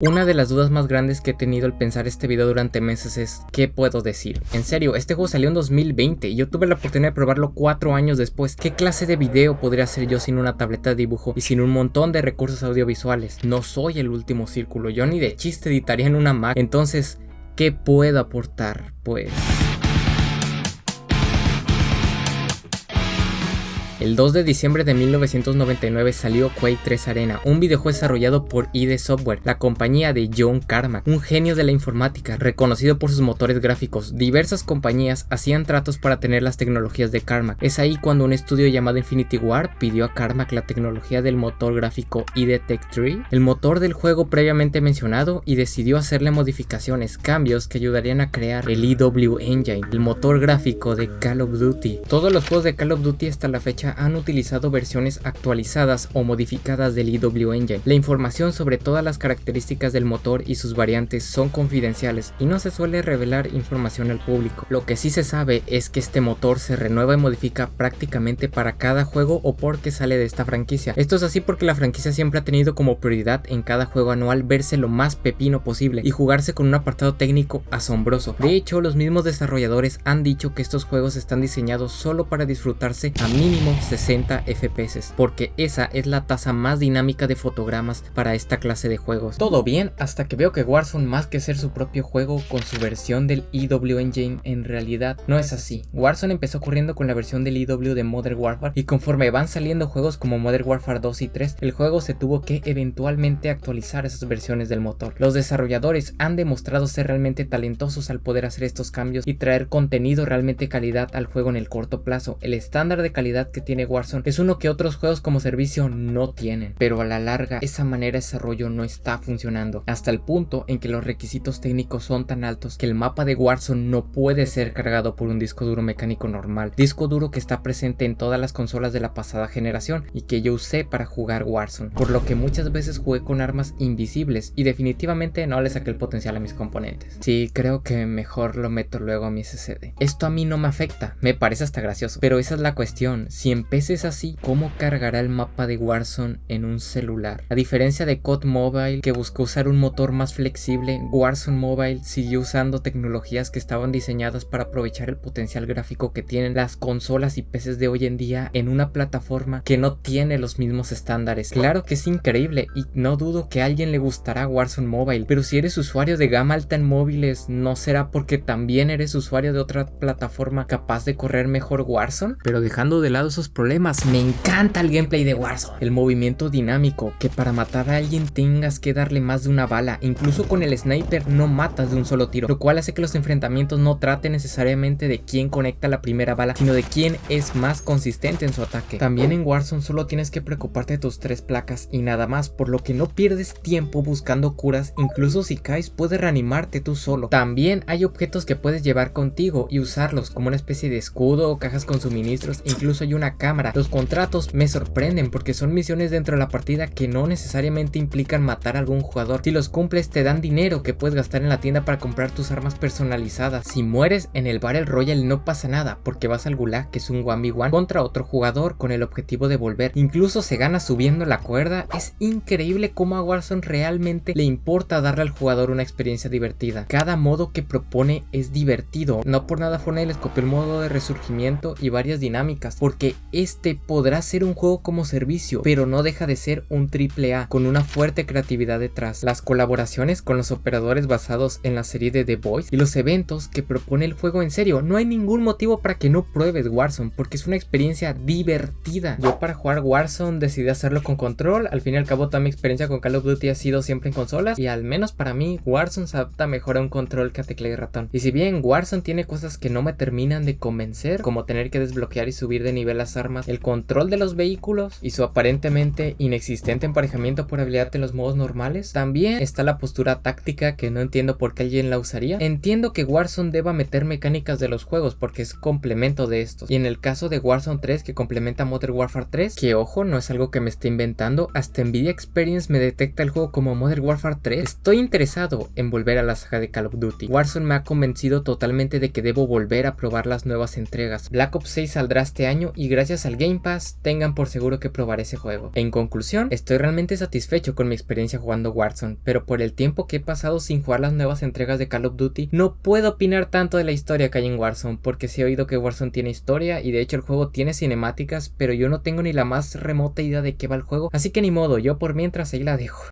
Una de las dudas más grandes que he tenido al pensar este video durante meses es ¿qué puedo decir? En serio, este juego salió en 2020 y yo tuve la oportunidad de probarlo 4 años después. ¿Qué clase de video podría hacer yo sin una tableta de dibujo y sin un montón de recursos audiovisuales? No soy el último círculo, yo ni de chiste editaría en una Mac. Entonces, ¿qué puedo aportar? Pues... El 2 de diciembre de 1999 salió Quake 3 Arena, un videojuego desarrollado por id Software, la compañía de John Carmack, un genio de la informática, reconocido por sus motores gráficos. Diversas compañías hacían tratos para tener las tecnologías de Carmack. Es ahí cuando un estudio llamado Infinity Ward pidió a Carmack la tecnología del motor gráfico id Tech 3, el motor del juego previamente mencionado, y decidió hacerle modificaciones, cambios que ayudarían a crear el EW Engine, el motor gráfico de Call of Duty. Todos los juegos de Call of Duty hasta la fecha han utilizado versiones actualizadas o modificadas del EW Engine. La información sobre todas las características del motor y sus variantes son confidenciales y no se suele revelar información al público. Lo que sí se sabe es que este motor se renueva y modifica prácticamente para cada juego o porque sale de esta franquicia. Esto es así porque la franquicia siempre ha tenido como prioridad en cada juego anual verse lo más pepino posible y jugarse con un apartado técnico asombroso. De hecho, los mismos desarrolladores han dicho que estos juegos están diseñados solo para disfrutarse a mínimo 60 FPS, porque esa es la tasa más dinámica de fotogramas para esta clase de juegos. Todo bien hasta que veo que Warzone, más que ser su propio juego con su versión del EW Engine, en realidad no es así. Warzone empezó corriendo con la versión del EW de Modern Warfare y conforme van saliendo juegos como Modern Warfare 2 y 3, el juego se tuvo que eventualmente actualizar esas versiones del motor. Los desarrolladores han demostrado ser realmente talentosos al poder hacer estos cambios y traer contenido realmente calidad al juego en el corto plazo. El estándar de calidad que tiene Warzone es uno que otros juegos como servicio no tienen, pero a la larga esa manera de desarrollo no está funcionando, hasta el punto en que los requisitos técnicos son tan altos que el mapa de Warzone no puede ser cargado por un disco duro mecánico normal, disco duro que está presente en todas las consolas de la pasada generación y que yo usé para jugar Warzone, por lo que muchas veces jugué con armas invisibles y definitivamente no le saqué el potencial a mis componentes. Sí, creo que mejor lo meto luego a mi SSD. Esto a mí no me afecta, me parece hasta gracioso, pero esa es la cuestión. Si en PC es así, ¿cómo cargará el mapa de Warzone en un celular? A diferencia de COD Mobile, que buscó usar un motor más flexible, Warzone Mobile siguió usando tecnologías que estaban diseñadas para aprovechar el potencial gráfico que tienen las consolas y PCs de hoy en día en una plataforma que no tiene los mismos estándares. Claro que es increíble y no dudo que a alguien le gustará Warzone Mobile, pero si eres usuario de gama alta en móviles, ¿no será porque también eres usuario de otra plataforma capaz de correr mejor Warzone? Pero dejando de lado esos problemas, me encanta el gameplay de Warzone, el movimiento dinámico, que para matar a alguien tengas que darle más de una bala, incluso con el sniper no matas de un solo tiro, lo cual hace que los enfrentamientos no traten necesariamente de quién conecta la primera bala, sino de quién es más consistente en su ataque. También en Warzone solo tienes que preocuparte de tus 3 placas y nada más, por lo que no pierdes tiempo buscando curas, incluso si caes puedes reanimarte tú solo. También hay objetos que puedes llevar contigo y usarlos como una especie de escudo o cajas con suministros, incluso hay una cámara. Los contratos me sorprenden porque son misiones dentro de la partida que no necesariamente implican matar a algún jugador. Si los cumples te dan dinero que puedes gastar en la tienda para comprar tus armas personalizadas. Si mueres en el Battle Royale no pasa nada porque vas al Gulag, que es un 1v1 contra otro jugador con el objetivo de volver. Incluso se gana subiendo la cuerda. Es increíble cómo a Warzone realmente le importa darle al jugador una experiencia divertida. Cada modo que propone es divertido. No por nada Fortnite les copió el modo de resurgimiento y varias dinámicas, porque este podrá ser un juego como servicio, pero no deja de ser un AAA con una fuerte creatividad detrás. Las colaboraciones con los operadores basados en la serie de The Boys y los eventos que propone el juego, en serio, no hay ningún motivo para que no pruebes Warzone, porque es una experiencia divertida. Yo para jugar Warzone decidí hacerlo con control. Al fin y al cabo toda mi experiencia con Call of Duty ha sido siempre en consolas y al menos para mí Warzone se adapta mejor a un control que a tecla y ratón. Y si bien Warzone tiene cosas que no me terminan de convencer, como tener que desbloquear y subir de nivel las armas, el control de los vehículos y su aparentemente inexistente emparejamiento por habilidad en los modos normales, también está la postura táctica que no entiendo por qué alguien la usaría. Entiendo que Warzone deba meter mecánicas de los juegos porque es complemento de estos, y en el caso de Warzone 3 que complementa Modern Warfare 3, que ojo, no es algo que me esté inventando, hasta Nvidia Experience me detecta el juego como Modern Warfare 3, estoy interesado en volver a la saga de Call of Duty. Warzone me ha convencido totalmente de que debo volver a probar las nuevas entregas. Black Ops 6 saldrá este año y gracias gracias al Game Pass tengan por seguro que probar ese juego. En conclusión, estoy realmente satisfecho con mi experiencia jugando Warzone, pero por el tiempo que he pasado sin jugar las nuevas entregas de Call of Duty, no puedo opinar tanto de la historia que hay en Warzone, porque sí he oído que Warzone tiene historia y de hecho el juego tiene cinemáticas, pero yo no tengo ni la más remota idea de qué va el juego, así que ni modo, yo por mientras ahí la dejo.